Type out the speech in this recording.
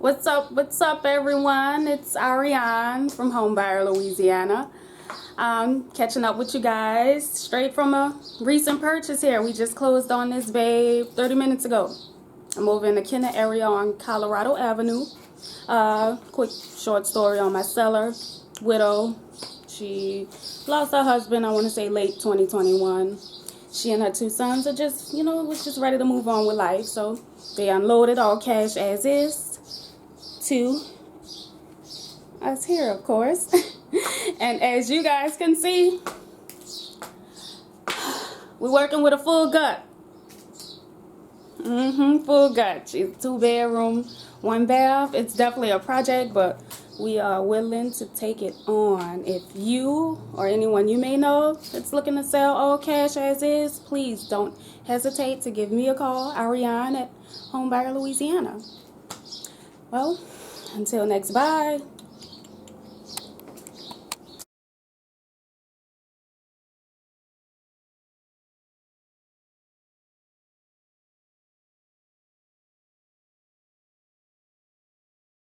What's up, everyone? It's Ariane from Home Buyer Louisiana. Catching up with you guys straight from a recent purchase here. We just closed on this babe 30 minutes ago. I'm over in the Kenner area on Colorado Avenue. Quick short story on my seller, widow. She lost her husband, I want to say late 2021. She and her two sons are just, was just ready to move on with life. So they unloaded all cash as is to us here, of course. And as you guys can see, we're working with a full gut. Full gut. She's 2-bedroom, 1 bath. It's definitely a project, but we are willing to take it on. If you or anyone you may know that's looking to sell all cash as is, please don't hesitate to give me a call, Ariane at Home Buyer Louisiana. Well, until next, bye.